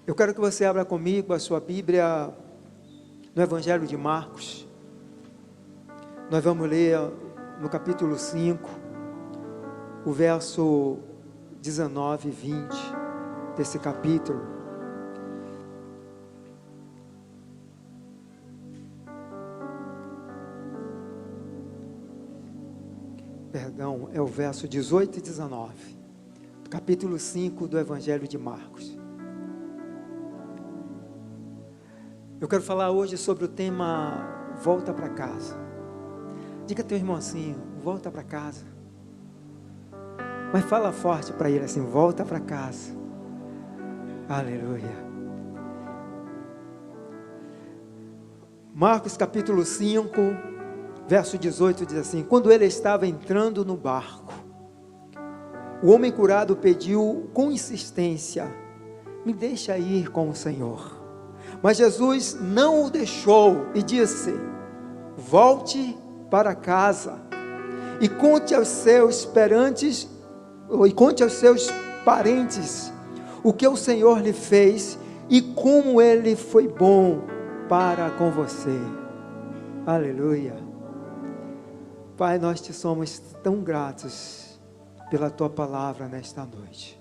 Eu quero que você abra comigo a sua Bíblia no Evangelho de Marcos. Nós vamos ler no capítulo 5, o verso 19 e 20 desse capítulo. Perdão, é o verso 18 e 19, do capítulo 5 do Evangelho de Marcos. Eu quero falar hoje sobre o tema volta para casa. Diga teu irmão assim, volta para casa. Mas fala forte para ele assim, volta para casa. Aleluia. Marcos capítulo 5, verso 18 diz assim: quando ele estava entrando no barco, o homem curado pediu com insistência: me deixa ir com o Senhor. Mas Jesus não o deixou e disse: volte para casa e conte aos seus parentes o que o Senhor lhe fez e como ele foi bom para com você. Aleluia. Pai, nós te somos tão gratos pela tua palavra nesta noite,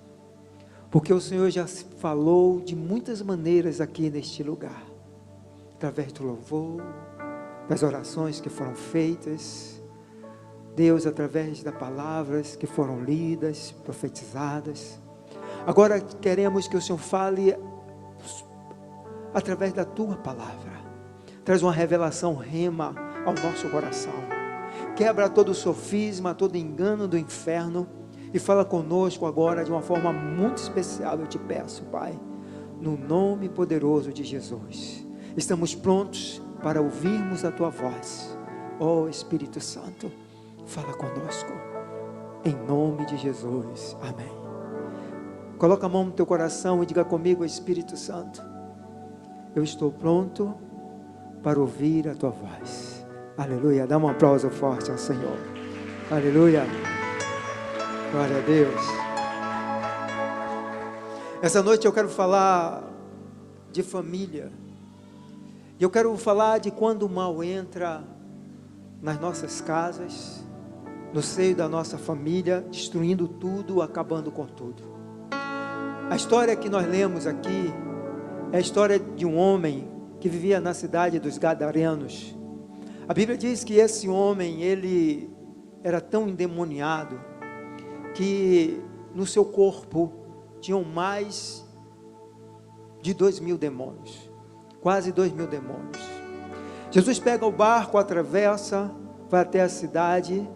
porque o Senhor já falou de muitas maneiras aqui neste lugar, através do louvor, das orações que foram feitas, Deus, através das palavras que foram lidas, profetizadas. Agora queremos que o Senhor fale através da tua palavra, traz uma revelação rema ao nosso coração, quebra todo o sofisma, todo engano do inferno, e fala conosco agora de uma forma muito especial. Eu te peço, Pai, no nome poderoso de Jesus. Estamos prontos para ouvirmos a tua voz. Ó Espírito Santo, fala conosco, em nome de Jesus, amém. Coloca a mão no teu coração e diga comigo: Espírito Santo, eu estou pronto para ouvir a tua voz. Aleluia. Dá um aplauso forte ao Senhor. Aleluia. Glória a Deus. Essa noite eu quero falar de família. E eu quero falar de quando o mal entra nas nossas casas, no seio da nossa família, destruindo tudo, acabando com tudo. A história que nós lemos aqui é a história de um homem que vivia na cidade dos Gadarenos. A Bíblia diz que esse homem, ele era tão endemoniado que no seu corpo tinham mais de 2.000 demônios, quase 2.000 demônios. Jesus pega o barco, atravessa, vai até a cidade,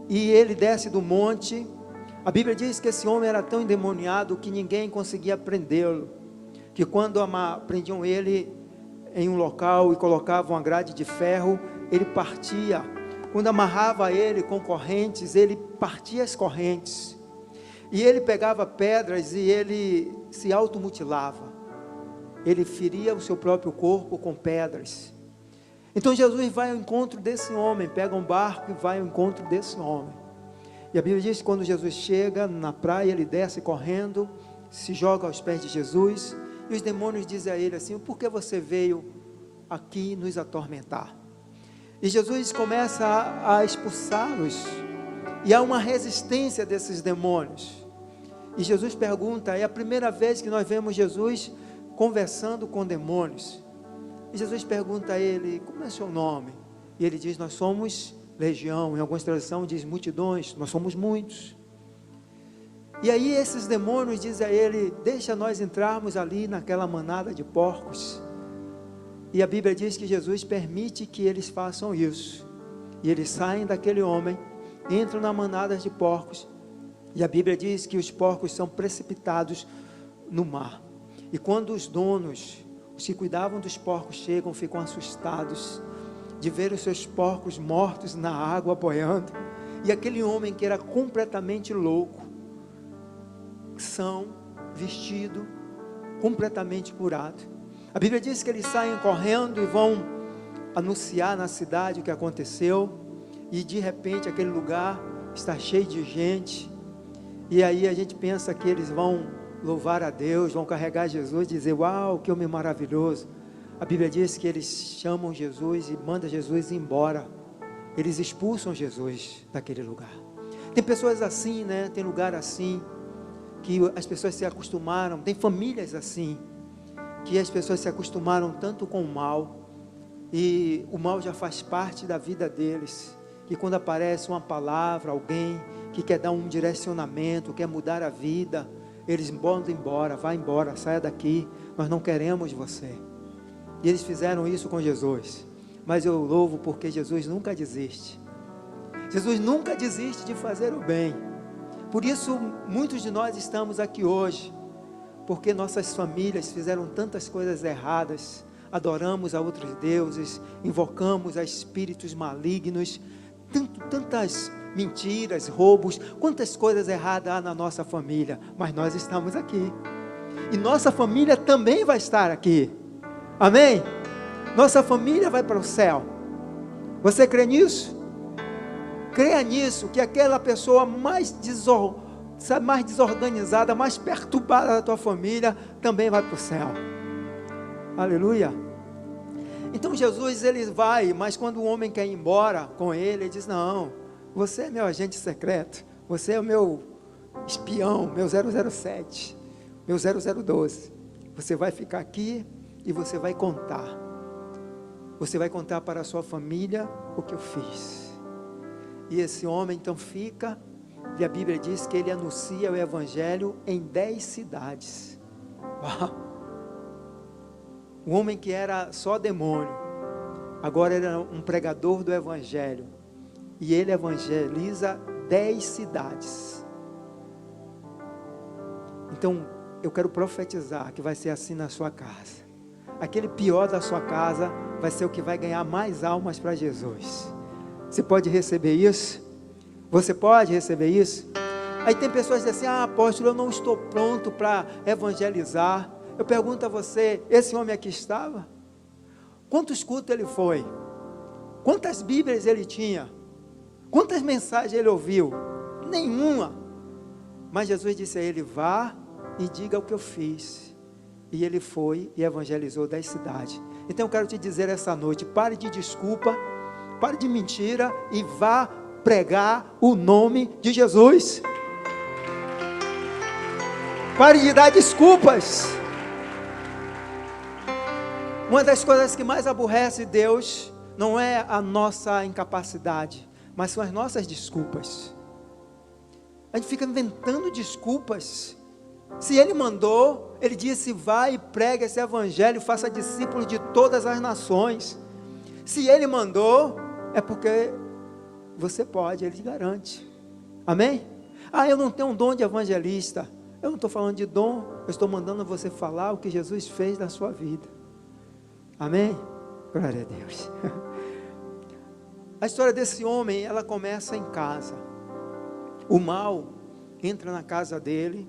e ele desce do monte. A Bíblia diz que esse homem era tão endemoniado que ninguém conseguia prendê-lo, que quando prendiam ele em um local e colocavam uma grade de ferro, ele partia. Quando amarrava ele com correntes, ele partia as correntes, e ele pegava pedras e ele se automutilava, ele feria o seu próprio corpo com pedras. Então Jesus vai ao encontro desse homem, pega um barco e vai ao encontro desse homem, e a Bíblia diz que quando Jesus chega na praia, ele desce correndo, se joga aos pés de Jesus, e os demônios dizem a ele assim: por que você veio aqui nos atormentar? E Jesus começa a expulsá-los, e há uma resistência desses demônios. E Jesus pergunta, é a primeira vez que nós vemos Jesus conversando com demônios. E Jesus pergunta a ele: como é seu nome? E ele diz: nós somos legião. Em algumas traduções diz multidões, nós somos muitos. E aí esses demônios dizem a ele: deixa nós entrarmos ali naquela manada de porcos. E a Bíblia diz que Jesus permite que eles façam isso, e eles saem daquele homem, entram na manada de porcos, e a Bíblia diz que os porcos são precipitados no mar. E quando os donos, os que cuidavam dos porcos chegam, ficam assustados de ver os seus porcos mortos na água boiando, e aquele homem que era completamente louco, são vestido, completamente curado. A Bíblia diz que eles saem correndo e vão anunciar na cidade o que aconteceu, e de repente aquele lugar está cheio de gente, e aí a gente pensa que eles vão louvar a Deus, vão carregar Jesus e dizer, uau, que homem maravilhoso. A Bíblia diz que eles chamam Jesus e mandam Jesus ir embora. Eles expulsam Jesus daquele lugar. Tem pessoas assim, né? Tem lugar assim, que as pessoas se acostumaram. Tem famílias assim, que as pessoas se acostumaram tanto com o mal, e o mal já faz parte da vida deles, que quando aparece uma palavra, alguém que quer dar um direcionamento, quer mudar a vida, eles mandam embora, vai embora, saia daqui, nós não queremos você. E eles fizeram isso com Jesus, mas eu louvo porque Jesus nunca desiste. Jesus nunca desiste de fazer o bem. Por isso muitos de nós estamos aqui hoje, porque nossas famílias fizeram tantas coisas erradas, adoramos a outros deuses, invocamos a espíritos malignos, tantas mentiras, roubos, quantas coisas erradas há na nossa família, mas nós estamos aqui, e nossa família também vai estar aqui, amém? Nossa família vai para o céu. Você crê nisso? Creia nisso, que aquela pessoa mais desorganizada, mais perturbada da tua família, também vai para o céu. Aleluia. Então Jesus, ele vai, mas quando o homem quer ir embora com ele, ele diz, não, você é meu agente secreto, você é o meu espião, meu 007, meu 0012, você vai ficar aqui e você vai contar para a sua família o que eu fiz. E esse homem então fica, e a Bíblia diz que ele anuncia o Evangelho em 10 cidades. Uau! Um homem que era só demônio, agora era um pregador do Evangelho, e ele evangeliza 10 cidades. Então, eu quero profetizar que vai ser assim na sua casa. Aquele pior da sua casa vai ser o que vai ganhar mais almas para Jesus. Você pode receber isso? Você pode receber isso? Aí tem pessoas que dizem assim, apóstolo, eu não estou pronto para evangelizar. Eu pergunto a você, esse homem aqui estava? Quantos cultos ele foi? Quantas Bíblias ele tinha? Quantas mensagens ele ouviu? Nenhuma. Mas Jesus disse a ele, vá e diga o que eu fiz. E ele foi e evangelizou 10 cidades. Então eu quero te dizer essa noite, pare de desculpa, pare de mentira e vá pregar o nome de Jesus. Pare de dar desculpas. Uma das coisas que mais aborrece Deus não é a nossa incapacidade, mas são as nossas desculpas. A gente fica inventando desculpas. Se Ele mandou, Ele disse, vai e prega esse evangelho, faça discípulos de todas as nações. Se Ele mandou, é porque você pode, Ele te garante. Amém? Eu não tenho um dom de evangelista. Eu não estou falando de dom, eu estou mandando você falar o que Jesus fez na sua vida. Amém? Glória a Deus. A história desse homem, ela começa em casa. O mal entra na casa dele,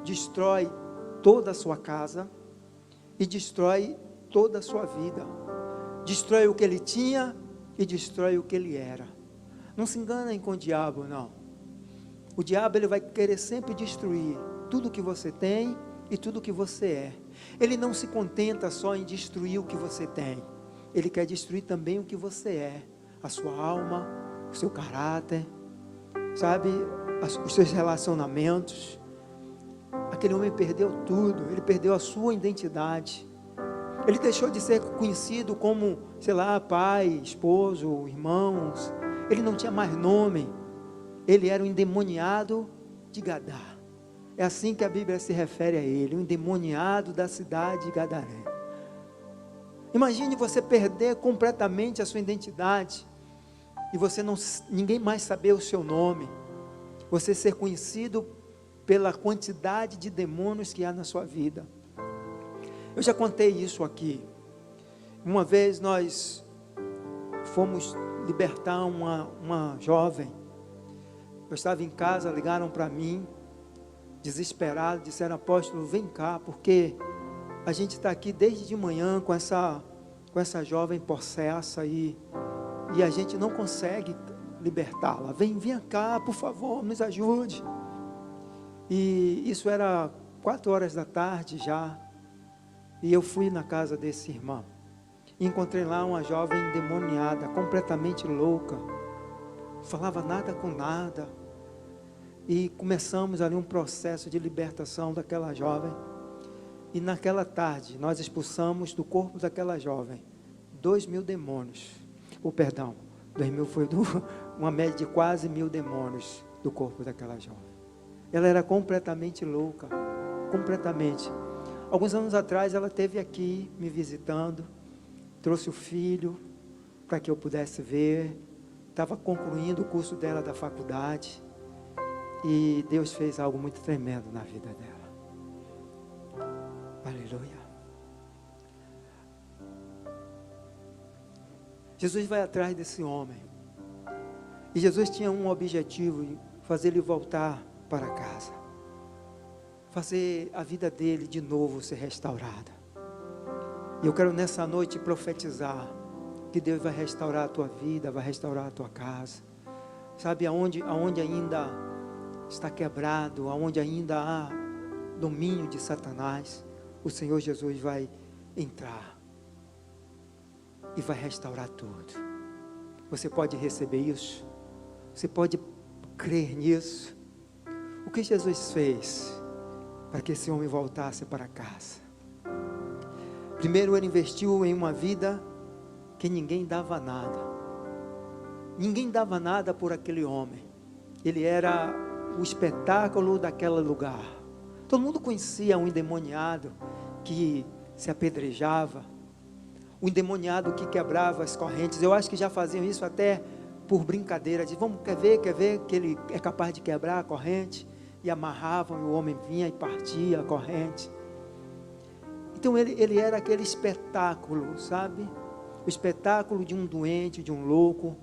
destrói toda a sua casa e destrói toda a sua vida. Destrói o que ele tinha e destrói o que ele era. Não se enganem com o diabo, não. O diabo, ele vai querer sempre destruir tudo que você tem e tudo que você é. Ele não se contenta só em destruir o que você tem. Ele quer destruir também o que você é. A sua alma, o seu caráter, sabe? Os seus relacionamentos. Aquele homem perdeu tudo. Ele perdeu a sua identidade. Ele deixou de ser conhecido como, sei lá, pai, esposo, irmãos. Ele não tinha mais nome. Ele era um endemoniado de Gadá. É assim que a Bíblia se refere a ele, um endemoniado da cidade de Gadaré. Imagine você perder completamente a sua identidade e ninguém mais saber o seu nome. Você ser conhecido pela quantidade de demônios que há na sua vida. Eu já contei isso aqui. Uma vez nós fomos libertar uma jovem. Eu estava em casa, ligaram para mim, desesperado, disseram, apóstolo, vem cá, porque a gente está aqui desde de manhã com essa jovem possessa e a gente não consegue libertá-la. Vem cá, por favor, nos ajude. E isso era 4 horas da tarde já, e eu fui na casa desse irmão. E encontrei lá uma jovem endemoniada, completamente louca, falava nada com nada. E começamos ali um processo de libertação daquela jovem. E naquela tarde, nós expulsamos do corpo daquela jovem 2.000 demônios. Perdão, 2.000 foi uma média de quase 1.000 demônios do corpo daquela jovem. Ela era completamente louca, completamente. Alguns anos atrás, ela esteve aqui me visitando, trouxe o filho para que eu pudesse ver. Estava concluindo o curso dela da faculdade. E Deus fez algo muito tremendo na vida dela. Aleluia. Jesus vai atrás desse homem. E Jesus tinha um objetivo, fazer ele voltar para casa. Fazer a vida dele de novo ser restaurada. E eu quero nessa noite profetizar que Deus vai restaurar a tua vida, vai restaurar a tua casa. Sabe, aonde ainda está quebrado, aonde ainda há domínio de Satanás, o Senhor Jesus vai entrar e vai restaurar tudo. Você pode receber isso? Você pode crer nisso? O que Jesus fez para que esse homem voltasse para casa? Primeiro, ele investiu em uma vida que ninguém dava nada. Ninguém dava nada por aquele homem. Ele era o espetáculo daquele lugar. Todo mundo conhecia um endemoniado que se apedrejava, um endemoniado que quebrava as correntes. Eu acho que já faziam isso até por brincadeira, de quer ver que ele é capaz de quebrar a corrente, e amarravam, e o homem vinha e partia a corrente. Então ele era aquele espetáculo, sabe? O espetáculo de um doente, de um louco,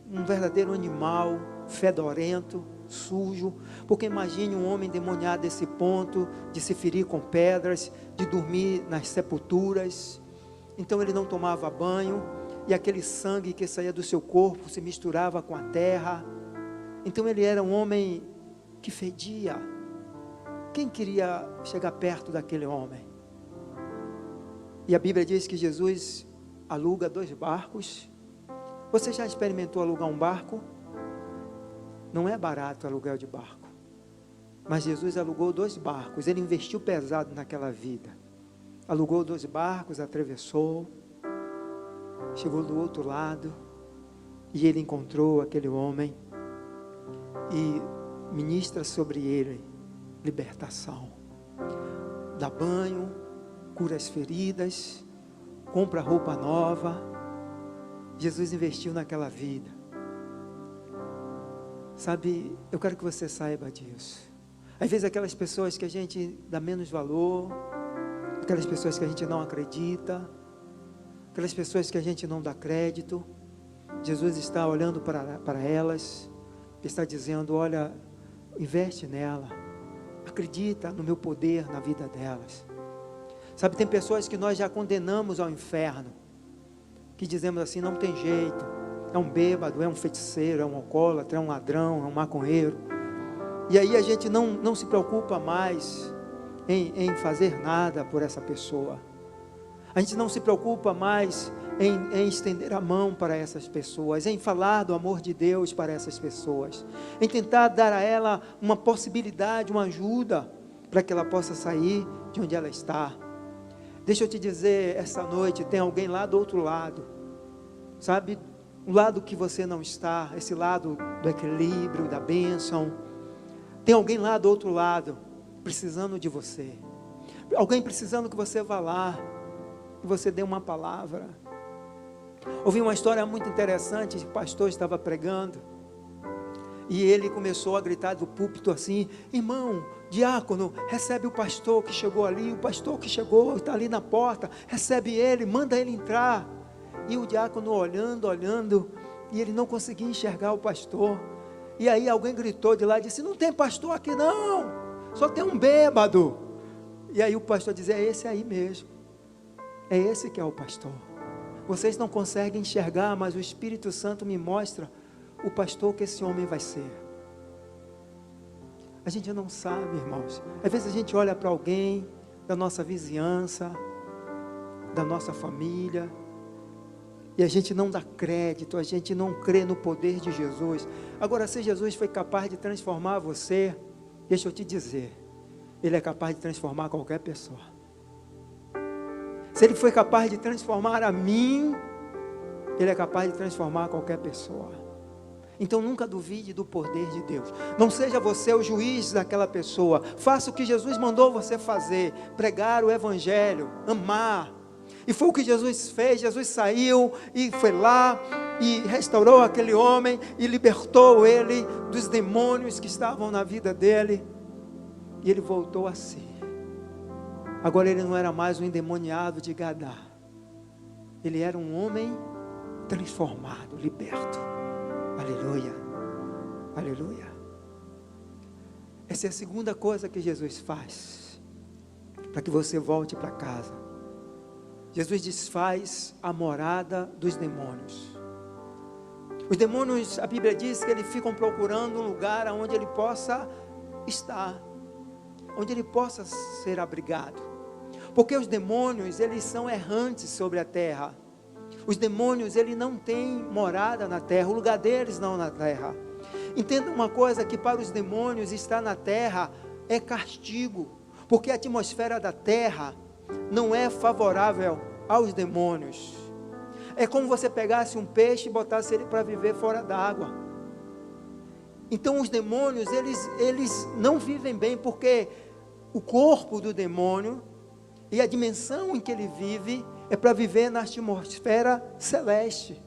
um verdadeiro animal, fedorento, sujo. Porque imagine um homem endemoniado desse ponto, de se ferir com pedras, de dormir nas sepulturas. Então ele não tomava banho, e aquele sangue que saía do seu corpo se misturava com a terra. Então ele era um homem que fedia. Quem queria chegar perto daquele homem? E a Bíblia diz que Jesus aluga 2 barcos. Você já experimentou alugar um barco? Não é barato aluguel de barco. Mas Jesus alugou 2 barcos. Ele investiu pesado naquela vida. Alugou 2 barcos, atravessou, chegou do outro lado, e ele encontrou aquele homem e ministra sobre ele libertação. Dá banho, cura as feridas, compra roupa nova. Jesus investiu naquela vida. Sabe, eu quero que você saiba disso. Às vezes aquelas pessoas que a gente dá menos valor, aquelas pessoas que a gente não acredita, aquelas pessoas que a gente não dá crédito, Jesus está olhando para elas, está dizendo: olha, investe nela, acredita no meu poder na vida delas. Sabe, tem pessoas que nós já condenamos ao inferno, que dizemos assim: não tem jeito, é um bêbado, é um feiticeiro, é um alcoólatra, é um ladrão, é um maconheiro. E aí a gente não se preocupa mais em fazer nada por essa pessoa. A gente não se preocupa mais em estender a mão para essas pessoas, em falar do amor de Deus para essas pessoas, em tentar dar a ela uma possibilidade, uma ajuda, para que ela possa sair de onde ela está. Deixa eu te dizer, essa noite tem alguém lá do outro lado, sabe, o lado que você não está, esse lado do equilíbrio, da bênção. Tem alguém lá do outro lado, precisando de você, alguém precisando que você vá lá, e você dê uma palavra. Ouvi uma história muito interessante, o pastor estava pregando, e ele começou a gritar do púlpito assim: irmão, diácono, recebe o pastor que chegou ali, o pastor que chegou, está ali na porta, recebe ele, manda ele entrar. E o diácono olhando, e ele não conseguia enxergar o pastor. E aí alguém gritou de lá e disse: não tem pastor aqui não, só tem um bêbado. E aí o pastor dizia: é esse aí mesmo, é esse que é o pastor. Vocês não conseguem enxergar, mas o Espírito Santo me mostra o pastor que esse homem vai ser. A gente não sabe, irmãos. Às vezes a gente olha para alguém da nossa vizinhança, da nossa família, e a gente não dá crédito, a gente não crê no poder de Jesus. Agora, se Jesus foi capaz de transformar você, deixa eu te dizer, Ele é capaz de transformar qualquer pessoa. Se Ele foi capaz de transformar a mim, Ele é capaz de transformar qualquer pessoa. Então nunca duvide do poder de Deus. Não seja você o juiz daquela pessoa. Faça o que Jesus mandou você fazer. Pregar o Evangelho, amar. E foi o que Jesus fez. Jesus saiu e foi lá e restaurou aquele homem e libertou ele dos demônios que estavam na vida dele. E ele voltou a si. Agora ele não era mais um endemoniado de Gadá. Ele era um homem transformado, liberto. Aleluia, aleluia. Essa é a segunda coisa que Jesus faz, para que você volte para casa. Jesus desfaz a morada dos demônios. Os demônios, a Bíblia diz que eles ficam procurando um lugar onde ele possa estar, onde ele possa ser abrigado. Porque os demônios, eles são errantes sobre a terra. Os demônios, eles não têm morada na terra, o lugar deles não na terra. Entenda uma coisa, que para os demônios estar na terra é castigo, porque a atmosfera da terra não é favorável aos demônios. É como você pegasse um peixe e botasse ele para viver fora d'água. Então os demônios, eles não vivem bem, porque o corpo do demônio e a dimensão em que ele vive é para viver na atmosfera celeste.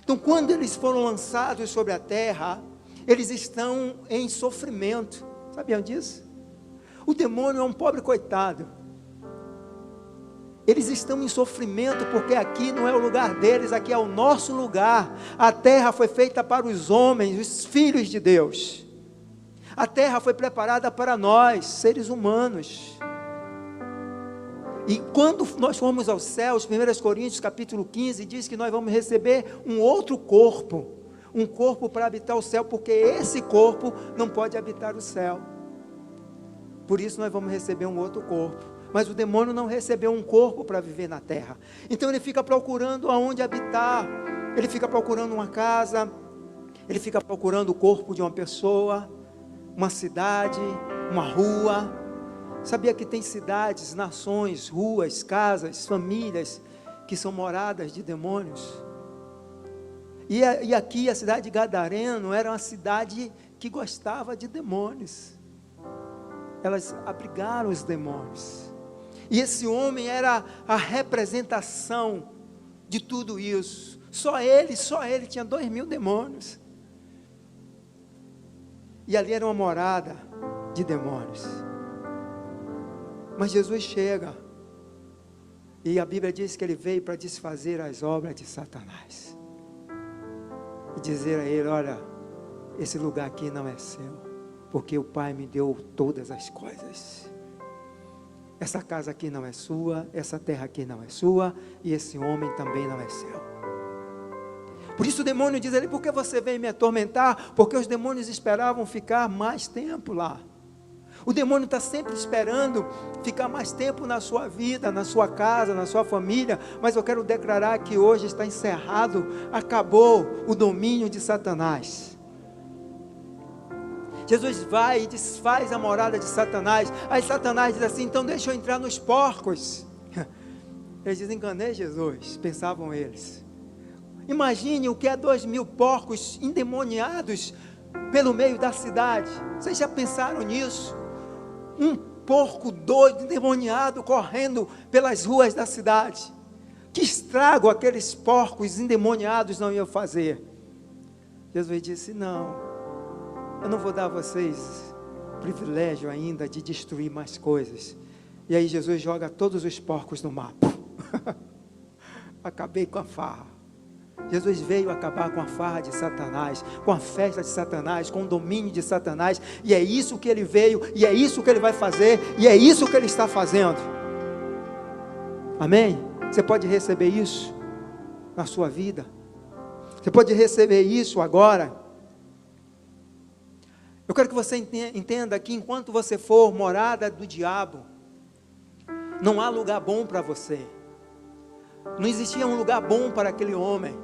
Então, quando eles foram lançados sobre a terra, eles estão em sofrimento. Sabiam disso? O demônio é um pobre coitado. Eles estão em sofrimento porque aqui não é o lugar deles, aqui é o nosso lugar. A terra foi feita para os homens, os filhos de Deus. A terra foi preparada para nós, seres humanos. E quando nós formos aos céus, 1 Coríntios capítulo 15, diz que nós vamos receber um outro corpo. Um corpo para habitar o céu, porque esse corpo não pode habitar o céu. Por isso nós vamos receber um outro corpo. Mas o demônio não recebeu um corpo para viver na terra. Então ele fica procurando aonde habitar. Ele fica procurando uma casa. Ele fica procurando o corpo de uma pessoa, uma cidade, uma rua. Sabia que tem cidades, nações, ruas, casas, famílias que são moradas de demônios? E aqui a cidade de Gadareno era uma cidade que gostava de demônios. Elas abrigaram os demônios. E esse homem era a representação de tudo isso. Só ele tinha 2.000 demônios. E ali era uma morada de demônios. Mas Jesus chega, e a Bíblia diz que ele veio para desfazer as obras de Satanás, e dizer a ele: olha, esse lugar aqui não é seu, porque o Pai me deu todas as coisas. Essa casa aqui não é sua, essa terra aqui não é sua, e esse homem também não é seu. Por isso o demônio diz a ele: por que você veio me atormentar? Porque os demônios esperavam ficar mais tempo lá. O demônio está sempre esperando ficar mais tempo na sua vida, na sua casa, na sua família. Mas eu quero declarar que hoje está encerrado, acabou o domínio de Satanás. Jesus vai e desfaz a morada de Satanás. Aí Satanás diz assim: então deixa eu entrar nos porcos. Eles dizem: enganei Jesus, pensavam eles. Imagine o que é 2.000 porcos endemoniados pelo meio da cidade. Vocês já pensaram nisso? Um porco doido, endemoniado, correndo pelas ruas da cidade. Que estrago aqueles porcos endemoniados não iam fazer? Jesus disse: não, eu não vou dar a vocês privilégio ainda de destruir mais coisas. E aí Jesus joga todos os porcos no mar. Acabei com a farra. Jesus veio acabar com a farra de Satanás, com a festa de Satanás, com o domínio de Satanás, e é isso que ele veio, e é isso que ele vai fazer, e é isso que ele está fazendo. Amém? Você pode receber isso na sua vida, você pode receber isso agora. Eu quero que você entenda que enquanto você for morada do diabo, não há lugar bom para você. Não existia um lugar bom para aquele homem.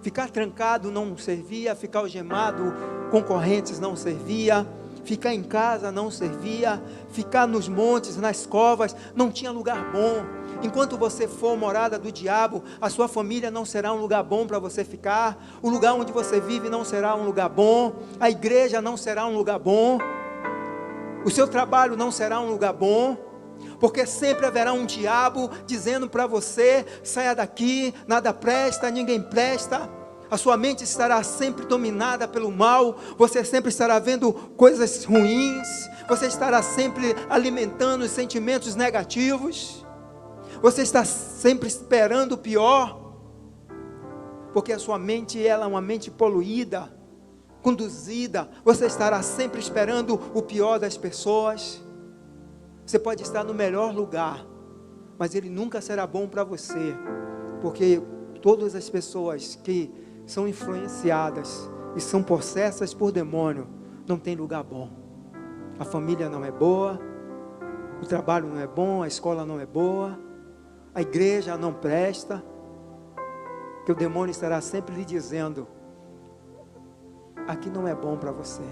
Ficar trancado não servia, ficar algemado com correntes não servia, ficar em casa não servia, ficar nos montes, nas covas, não tinha lugar bom. Enquanto você for morada do diabo, a sua família não será um lugar bom para você ficar, o lugar onde você vive não será um lugar bom, a igreja não será um lugar bom, o seu trabalho não será um lugar bom, porque sempre haverá um diabo dizendo para você: saia daqui, nada presta, ninguém presta. A sua mente estará sempre dominada pelo mal, você sempre estará vendo coisas ruins, você estará sempre alimentando os sentimentos negativos, você está sempre esperando o pior, porque a sua mente ela é uma mente poluída, conduzida, você estará sempre esperando o pior das pessoas. Você pode estar no melhor lugar, mas ele nunca será bom para você, porque todas as pessoas que são influenciadas e são possessas por demônio, não tem lugar bom. A família não é boa, o trabalho não é bom, a escola não é boa, a igreja não presta, que o demônio estará sempre lhe dizendo: aqui não é bom para você.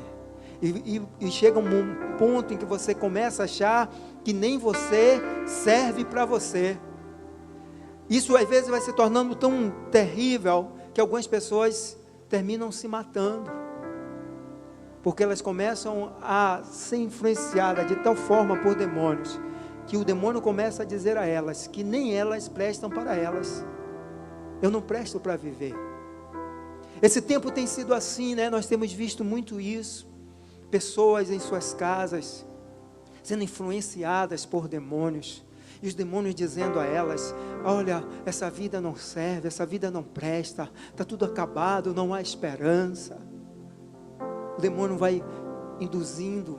E chega um ponto em que você começa a achar que nem você serve para você. Isso às vezes vai se tornando tão terrível que algumas pessoas terminam se matando, porque elas começam a ser influenciadas de tal forma por demônios, que o demônio começa a dizer a elas que nem elas prestam para elas. Eu não presto para viver. Esse tempo tem sido assim, né? Nós temos visto muito isso, pessoas em suas casas sendo influenciadas por demônios, e os demônios dizendo a elas: olha, essa vida não serve, essa vida não presta, está tudo acabado, não há esperança. O demônio vai induzindo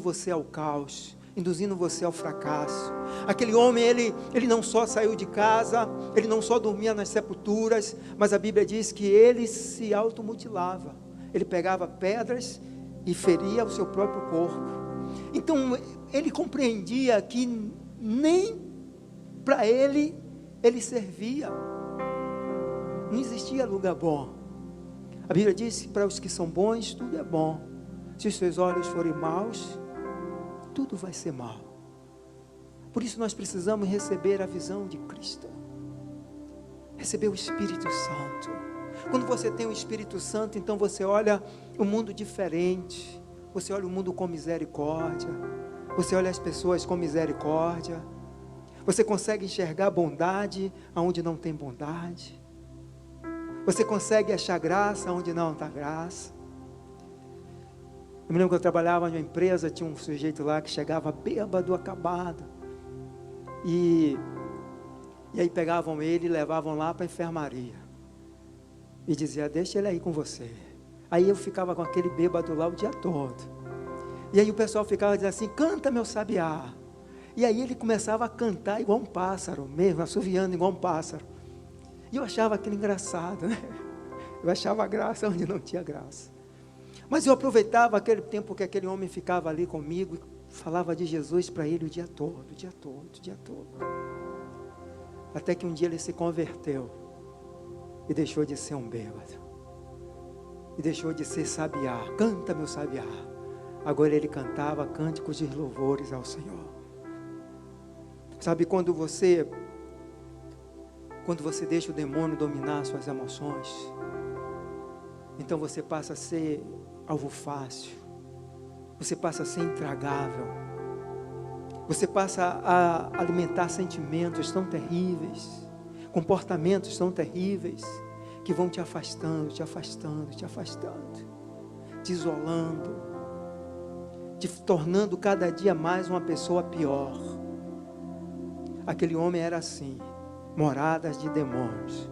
você ao caos, induzindo você ao fracasso. Aquele homem, ele não só saiu de casa, ele não só dormia nas sepulturas, mas a Bíblia diz que ele se automutilava, ele pegava pedras e feria o seu próprio corpo. Então ele compreendia que nem para ele servia, não existia lugar bom. A Bíblia diz que para os que são bons tudo é bom, se os seus olhos forem maus, tudo vai ser mal. Por isso nós precisamos receber a visão de Cristo, receber o Espírito Santo. Quando você tem o Espírito Santo, então você olha o mundo diferente, você olha o mundo com misericórdia, você olha as pessoas com misericórdia, você consegue enxergar bondade onde não tem bondade, você consegue achar graça onde não está graça. Eu me lembro que eu trabalhava em uma empresa, tinha um sujeito lá que chegava bêbado, acabado, e aí pegavam ele e levavam lá para a enfermaria, e dizia: deixa ele aí com você. Aí eu ficava com aquele bêbado lá o dia todo, e aí o pessoal ficava dizendo assim: canta meu sabiá. E aí ele começava a cantar igual um pássaro mesmo, assoviando igual um pássaro, e eu achava aquilo engraçado, né? Eu achava graça onde não tinha graça. Mas eu aproveitava aquele tempo que aquele homem ficava ali comigo, e falava de Jesus para ele o dia todo, o dia todo, o dia todo. Até que um dia ele se converteu, e deixou de ser um bêbado, e deixou de ser sabiá. Canta meu sabiá. Agora ele cantava cânticos de louvores ao Senhor. Sabe, quando você deixa o demônio dominar suas emoções, então você passa a ser alvo fácil, você passa a ser intragável, você passa a alimentar sentimentos tão terríveis, comportamentos tão terríveis, que vão te afastando, te afastando, te afastando, te isolando, te tornando cada dia mais uma pessoa pior. Aquele homem era assim, moradas de demônios.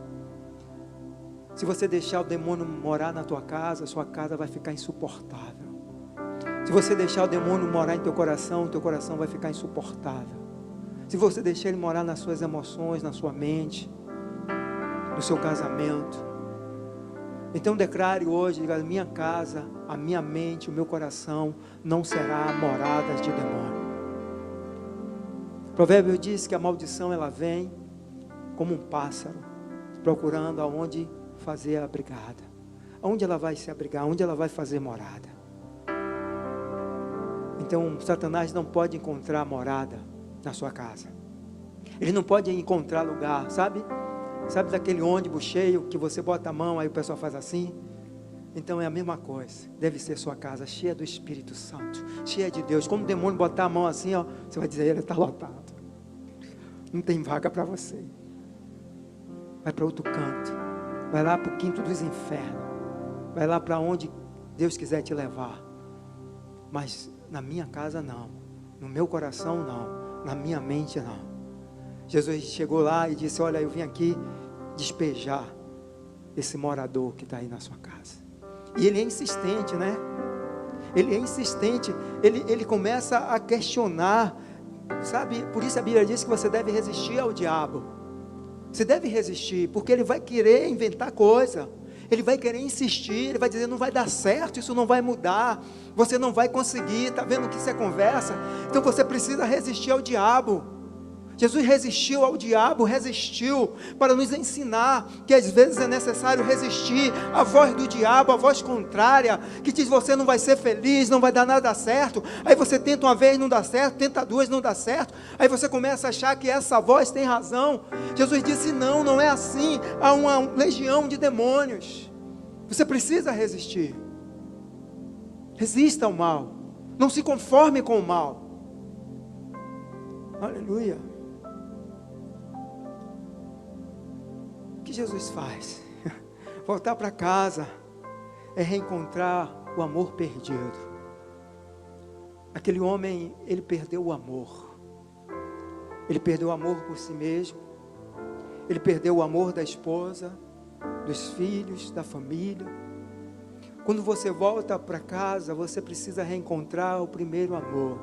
Se você deixar o demônio morar na tua casa, sua casa vai ficar insuportável. Se você deixar o demônio morar em teu coração vai ficar insuportável. Se você deixar ele morar nas suas emoções, na sua mente, no seu casamento, então declare hoje: diga, minha casa, a minha mente, o meu coração não será moradas de demônio. O provérbio diz que a maldição ela vem como um pássaro, procurando aonde fazer a abrigada. Aonde ela vai se abrigar, aonde ela vai fazer morada. Então, Satanás não pode encontrar morada na sua casa. Ele não pode encontrar lugar, sabe? Sabe daquele ônibus cheio que você bota a mão, aí o pessoal faz assim? Então é a mesma coisa. Deve ser sua casa cheia do Espírito Santo, cheia de Deus. Quando o demônio botar a mão assim, ó, você vai dizer, ele está lotado. Não tem vaga para você. Vai para outro canto. Vai lá para o quinto dos infernos. Vai lá para onde Deus quiser te levar. Mas na minha casa não. No meu coração não. Na minha mente não. Jesus chegou lá e disse, olha, eu vim aqui despejar esse morador que está aí na sua casa. E ele é insistente, né? Ele é insistente. Ele começa a questionar, sabe? Por isso a Bíblia diz que você deve resistir ao diabo. Você deve resistir, porque ele vai querer inventar coisa. Ele vai querer insistir, ele vai dizer, não vai dar certo, isso não vai mudar, você não vai conseguir, está vendo que isso é conversa? Então você precisa resistir ao diabo. Jesus resistiu ao diabo, resistiu para nos ensinar que às vezes é necessário resistir à voz do diabo, à voz contrária, que diz você não vai ser feliz, não vai dar nada certo. Aí você tenta uma vez, não dá certo, tenta duas, não dá certo. Aí você começa a achar que essa voz tem razão. Jesus disse não, não é assim. Há uma legião de demônios. Você precisa resistir. Resista ao mal. Não se conforme com o mal. Aleluia. O que Jesus faz? Voltar para casa é reencontrar o amor perdido. Aquele homem, ele perdeu o amor. Ele perdeu o amor por si mesmo. Ele perdeu o amor da esposa, dos filhos, da família. Quando você volta para casa, você precisa reencontrar o primeiro amor.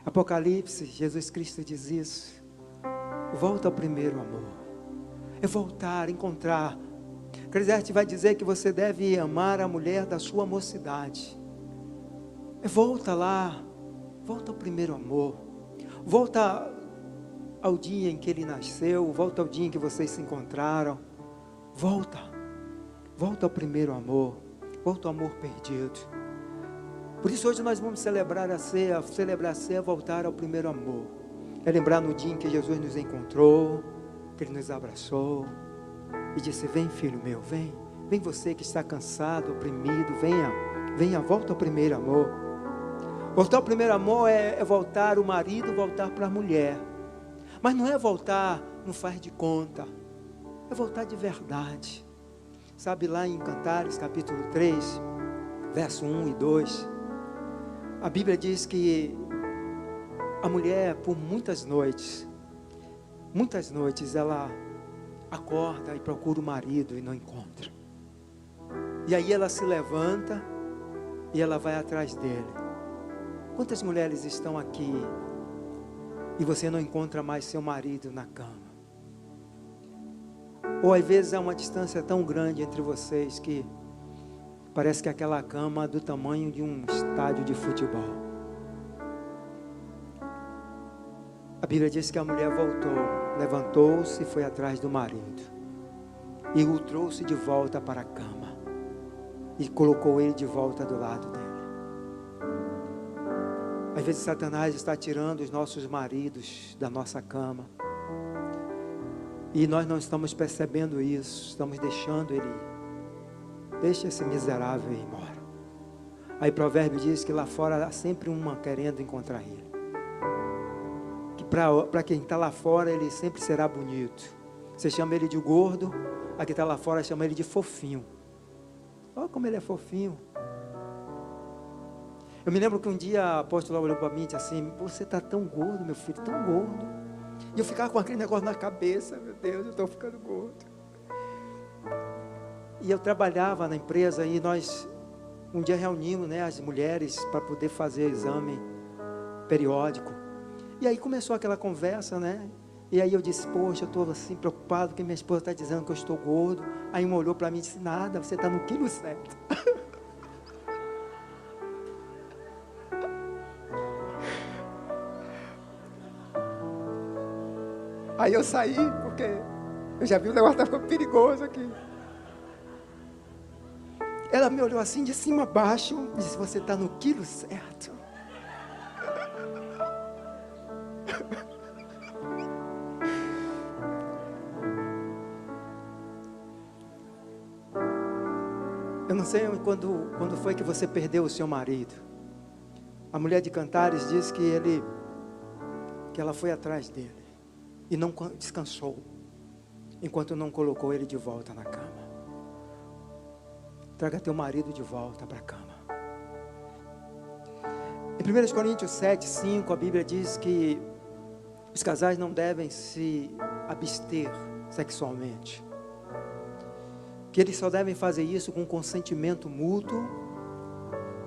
Apocalipse, Jesus Cristo diz isso. Volta ao primeiro amor. É voltar, encontrar. Eclesiastes vai dizer que você deve amar a mulher da sua mocidade. Volta lá, volta ao primeiro amor. Volta ao dia em que ele nasceu, volta ao dia em que vocês se encontraram. Volta ao primeiro amor, volta ao amor perdido. Por isso hoje nós vamos celebrar a ceia. Celebrar a ceia é voltar ao primeiro amor. É lembrar no dia em que Jesus nos encontrou, que Ele nos abraçou e disse, vem filho meu, vem você que está cansado, oprimido, venha, volta ao primeiro amor. Voltar ao primeiro amor é voltar o marido, voltar para a mulher, mas não é voltar, não faz de conta, é voltar de verdade. Sabe lá em Cantares capítulo 3, verso 1 e 2, a Bíblia diz que a mulher por muitas noites ela acorda e procura o marido e não encontra. E aí ela se levanta e ela vai atrás dele. Quantas mulheres estão aqui e você não encontra mais seu marido na cama? Ou às vezes há uma distância tão grande entre vocês que parece que aquela cama é do tamanho de um estádio de futebol. A Bíblia diz que a mulher voltou, levantou-se e foi atrás do marido. E o trouxe de volta para a cama. E colocou ele de volta do lado dele. Às vezes Satanás está tirando os nossos maridos da nossa cama. E nós não estamos percebendo isso. Estamos deixando ele ir. Deixa esse miserável ir embora. Aí Provérbio diz que lá fora há sempre uma querendo encontrar ele. Para quem está lá fora, ele sempre será bonito. Você chama ele de gordo, a quem está lá fora chama ele de fofinho. Olha como ele é fofinho. Eu me lembro que um dia a apóstola olhou para mim e disse assim, você está tão gordo, meu filho, tão gordo. E eu ficava com aquele negócio na cabeça, meu Deus, eu estou ficando gordo. E eu trabalhava na empresa e nós um dia reunimos, né, as mulheres para poder fazer exame periódico. E aí começou aquela conversa, né? E aí eu disse, poxa, eu estou assim preocupado porque minha esposa está dizendo que eu estou gordo. Aí uma olhou para mim e disse, nada, você está no quilo certo. Aí eu saí, porque eu já vi o negócio tá ficando perigoso aqui. Ela me olhou assim de cima a baixo e disse: você está no quilo certo. Eu não sei quando foi que você perdeu o seu marido. A mulher de Cantares diz que ela foi atrás dele e não descansou enquanto não colocou ele de volta na cama. Traga teu marido de volta para a cama. Em 1 Coríntios 7:5, a Bíblia diz que os casais não devem se abster sexualmente, que eles só devem fazer isso com consentimento mútuo,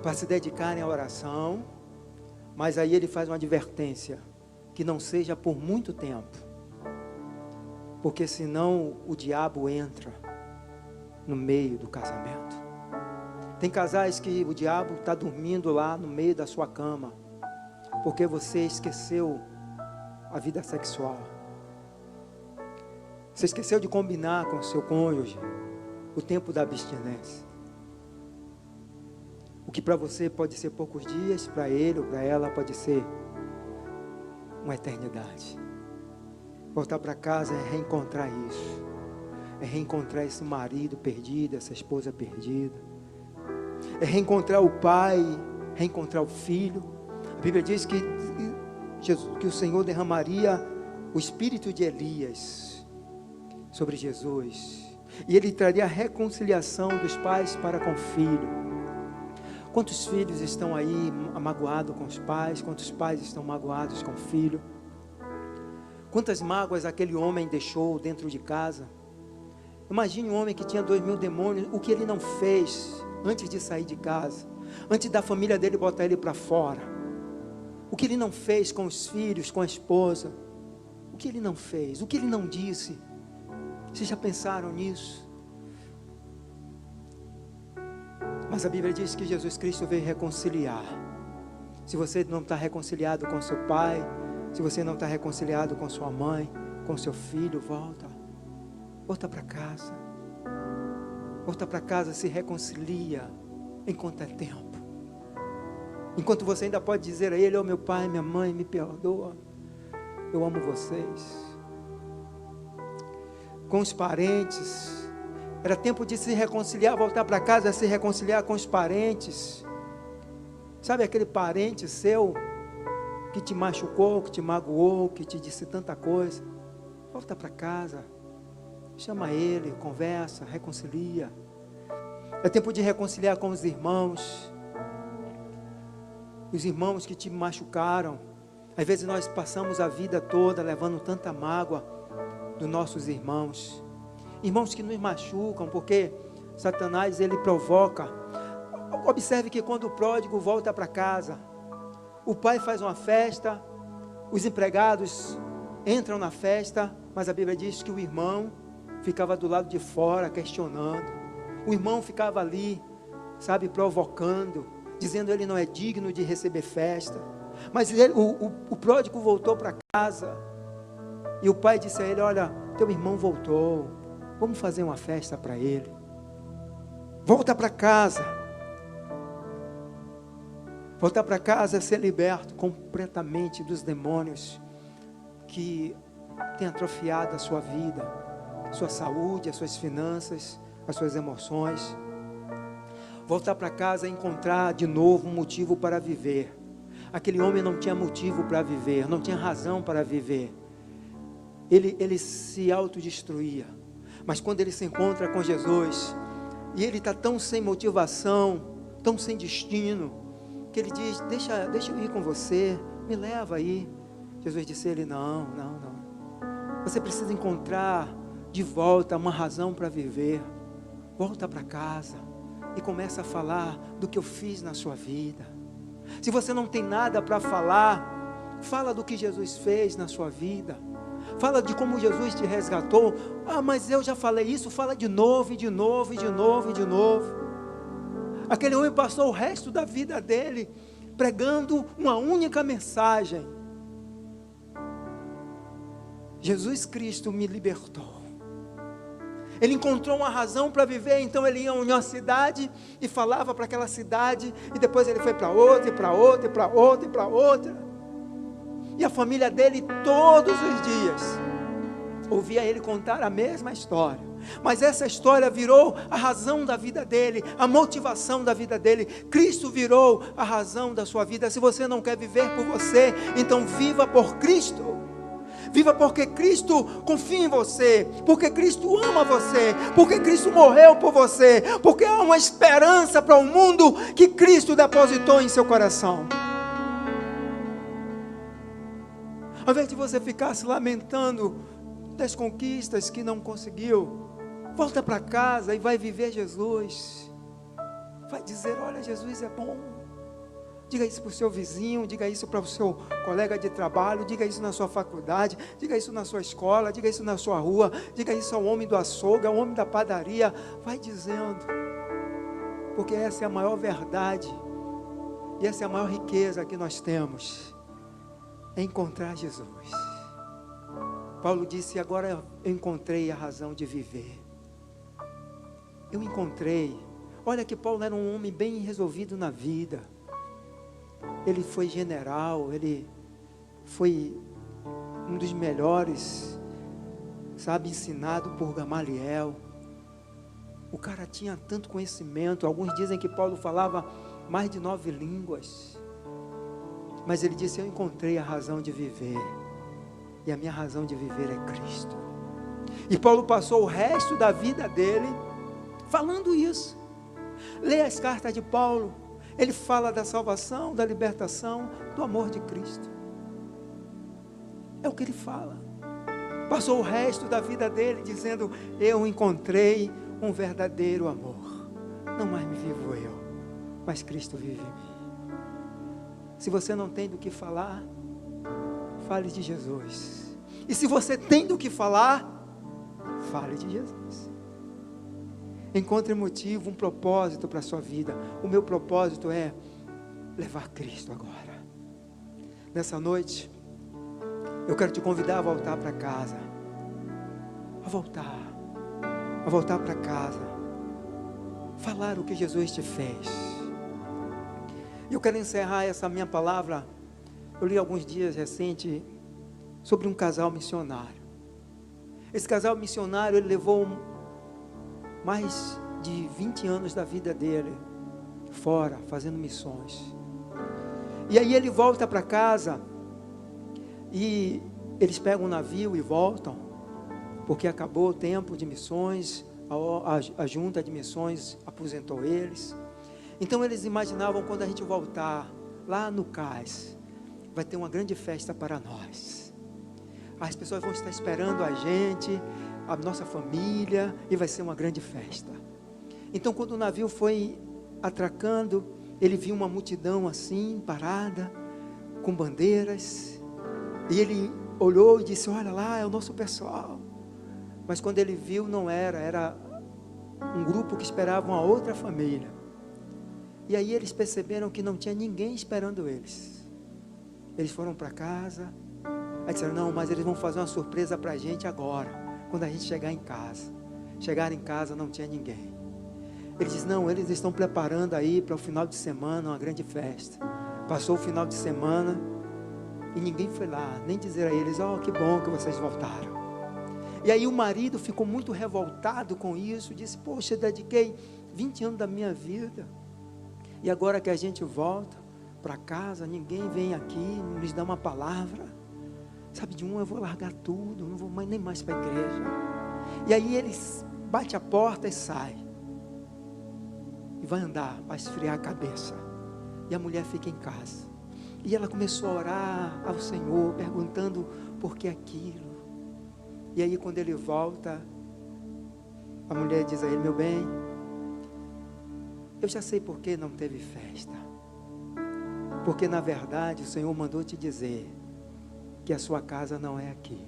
para se dedicarem à oração. Mas aí ele faz uma advertência: que não seja por muito tempo, porque senão o diabo entra no meio do casamento. Tem casais que o diabo está dormindo lá no meio da sua cama, porque você esqueceu a vida sexual. Você esqueceu de combinar com o seu cônjuge o tempo da abstinência. O que para você pode ser poucos dias, para ele ou para ela pode ser uma eternidade. Voltar para casa é reencontrar isso. É reencontrar esse marido perdido, essa esposa perdida. É reencontrar o pai, reencontrar o filho. A Bíblia diz que o Senhor derramaria o espírito de Elias sobre Jesus. E ele traria a reconciliação dos pais para com o filho. Quantos filhos estão aí magoados com os pais? Quantos pais estão magoados com o filho? Quantas mágoas aquele homem deixou dentro de casa? Imagine um homem que tinha 2.000 demônios, o que ele não fez antes de sair de casa, antes da família dele botar ele para fora. O que ele não fez com os filhos, com a esposa? O que ele não fez? O que ele não disse? Vocês já pensaram nisso? Mas a Bíblia diz que Jesus Cristo veio reconciliar. Se você não está reconciliado com seu pai, se você não está reconciliado com sua mãe, com seu filho, volta para casa. Volta para casa, se reconcilia enquanto é tempo. Enquanto você ainda pode dizer a ele: oh meu pai, minha mãe, me perdoa, eu amo vocês. Com os parentes, era tempo de se reconciliar, voltar para casa, se reconciliar com os parentes. Sabe aquele parente seu que te machucou, que te magoou, que te disse tanta coisa? Volta para casa, chama ele, conversa, reconcilia. É tempo de reconciliar com os irmãos que te machucaram. Às vezes nós passamos a vida toda levando tanta mágoa dos nossos irmãos que nos machucam, porque Satanás, ele provoca. Observe que quando o pródigo volta para casa, o pai faz uma festa, os empregados entram na festa, mas a Bíblia diz que o irmão ficava do lado de fora questionando. O irmão ficava ali, provocando, dizendo que ele não é digno de receber festa. Mas o pródigo voltou para casa e o pai disse a ele: olha, teu irmão voltou, vamos fazer uma festa para ele. Volta para casa. Voltar para casa é ser liberto completamente dos demônios que têm atrofiado a sua vida, a sua saúde, as suas finanças, as suas emoções. Voltar para casa é encontrar de novo um motivo para viver. Aquele homem não tinha motivo para viver, não tinha razão para viver. Ele se autodestruía. Mas quando ele se encontra com Jesus, e ele está tão sem motivação, tão sem destino, que ele diz: deixa eu ir com você, me leva aí. Jesus disse a ele: não, você precisa encontrar de volta uma razão para viver. Volta para casa e começa a falar do que eu fiz na sua vida. Se você não tem nada para falar, fala do que Jesus fez na sua vida. Fala de como Jesus te resgatou. Ah, mas eu já falei isso. Fala de novo, e de novo, e de novo, e de novo. Aquele homem passou o resto da vida dele pregando uma única mensagem: Jesus Cristo me libertou. Ele encontrou uma razão para viver, então ele ia em uma cidade e falava para aquela cidade, e depois ele foi para outra, e para outra, e para outra, e para outra. E a família dele todos os dias ouvia ele contar a mesma história. Mas essa história virou a razão da vida dele, a motivação da vida dele. Cristo virou a razão da sua vida. Se você não quer viver por você, então viva por Cristo. Viva porque Cristo confia em você, porque Cristo ama você, porque Cristo morreu por você, porque há uma esperança para o mundo que Cristo depositou em seu coração. Ao invés de você ficar se lamentando das conquistas que não conseguiu, volta para casa e vai viver Jesus. Vai dizer: olha, Jesus é bom. Diga isso para o seu vizinho, diga isso para o seu colega de trabalho, diga isso na sua faculdade, diga isso na sua escola, diga isso na sua rua, diga isso ao homem do açougue, ao homem da padaria. Vai dizendo, porque essa é a maior verdade e essa é a maior riqueza que nós temos, é encontrar Jesus. Paulo disse: agora eu encontrei a razão de viver. Eu encontrei. Olha que Paulo era um homem bem resolvido na vida. Ele foi general, ele foi um dos melhores, sabe, ensinado por Gamaliel. O cara tinha tanto conhecimento. Alguns dizem que Paulo falava mais de 9 línguas. Mas ele disse: eu encontrei a razão de viver. E a minha razão de viver é Cristo. E Paulo passou o resto da vida dele falando isso. Leia as cartas de Paulo. Ele fala da salvação, da libertação, do amor de Cristo. É o que ele fala. Passou o resto da vida dele dizendo: eu encontrei um verdadeiro amor. Não mais me vivo eu, mas Cristo vive em mim. Se você não tem do que falar, fale de Jesus. E se você tem do que falar, fale de Jesus. Encontre motivo, um propósito para a sua vida. O meu propósito é levar Cristo agora. Nessa noite, eu quero te convidar a voltar para casa. A voltar para casa. Falar o que Jesus te fez. E eu quero encerrar essa minha palavra. Eu li alguns dias recentes sobre um casal missionário. Esse casal missionário, ele levou mais de 20 anos da vida dele fora, fazendo missões. E aí ele volta para casa e eles pegam um navio e voltam, porque acabou o tempo de missões, a junta de missões aposentou eles. Então eles imaginavam: quando a gente voltar lá no cais, vai ter uma grande festa para nós. As pessoas vão estar esperando a gente, a nossa família, e vai ser uma grande festa. Então, quando o navio foi atracando, ele viu uma multidão assim, parada, com bandeiras, e ele olhou e disse: olha lá, é o nosso pessoal. Mas quando ele viu, não era um grupo que esperava uma outra família. E aí eles perceberam que não tinha ninguém esperando eles. Eles foram para casa, aí disseram: não, mas eles vão fazer uma surpresa para a gente agora, quando a gente chegar em casa. Chegaram em casa, não tinha ninguém. Ele diz: não, eles estão preparando aí para o final de semana uma grande festa. Passou o final de semana e ninguém foi lá, nem dizer a eles: oh, que bom que vocês voltaram. E aí o marido ficou muito revoltado com isso, disse: poxa, dediquei 20 anos da minha vida, e agora que a gente volta para casa, ninguém vem aqui, nos dá uma palavra. Sabe de um, eu vou largar tudo, não vou nem mais para a igreja. E aí ele bate a porta e sai. E vai andar, vai esfriar a cabeça. E a mulher fica em casa. E ela começou a orar ao Senhor, perguntando por que aquilo. E aí quando ele volta, a mulher diz a ele: meu bem, eu já sei por que não teve festa. Porque na verdade o Senhor mandou te dizer que a sua casa não é aqui.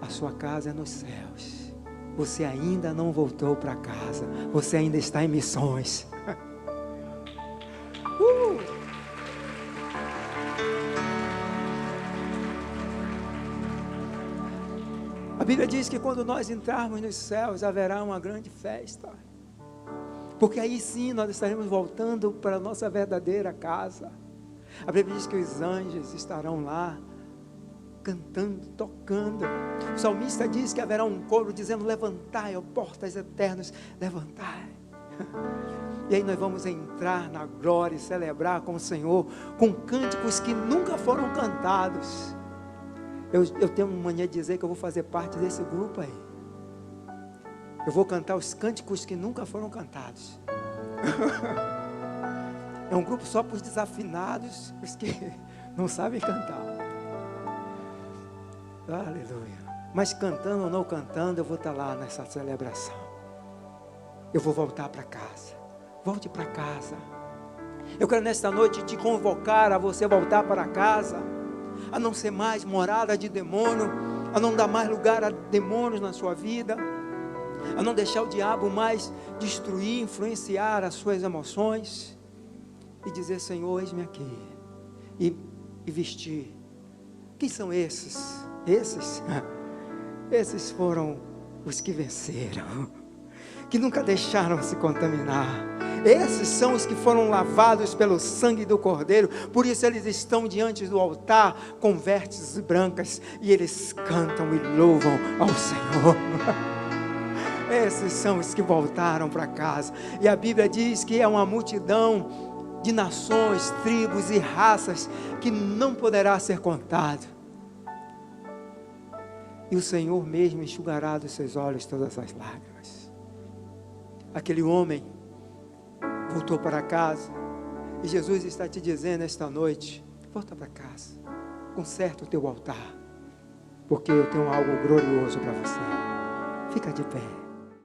A sua casa é nos céus. Você ainda não voltou para casa. Você ainda está em missões. A Bíblia diz que quando nós entrarmos nos céus, haverá uma grande festa. Porque aí sim nós estaremos voltando para a nossa verdadeira casa. A Bíblia diz que os anjos estarão lá, cantando, tocando. O salmista diz que haverá um coro dizendo: levantai, ó portas eternas, levantai. E aí nós vamos entrar na glória e celebrar com o Senhor, com cânticos que nunca foram cantados. Eu tenho uma mania de dizer que eu vou fazer parte desse grupo aí. Eu vou cantar os cânticos que nunca foram cantados. É um grupo só para os desafinados, os que não sabem cantar. Aleluia. Mas cantando ou não cantando, eu vou estar lá nessa celebração. Eu vou voltar para casa. Volte para casa. Eu quero nesta noite te convocar a você voltar para casa, a não ser mais morada de demônio, a não dar mais lugar a demônios na sua vida, a não deixar o diabo mais destruir, influenciar as suas emoções, e dizer: Senhor, eis-me aqui, e vestir. Quem são esses? Esses foram os que venceram, que nunca deixaram se contaminar. Esses são os que foram lavados pelo sangue do Cordeiro. Por isso eles estão diante do altar com vestes brancas, e eles cantam e louvam ao Senhor. Esses são os que voltaram para casa. E a Bíblia diz que é uma multidão de nações, tribos e raças que não poderá ser contado. E o Senhor mesmo enxugará dos seus olhos todas as lágrimas. Aquele homem voltou para casa, e Jesus está te dizendo esta noite: volta para casa, conserta o teu altar, porque eu tenho algo glorioso para você. Fica de pé.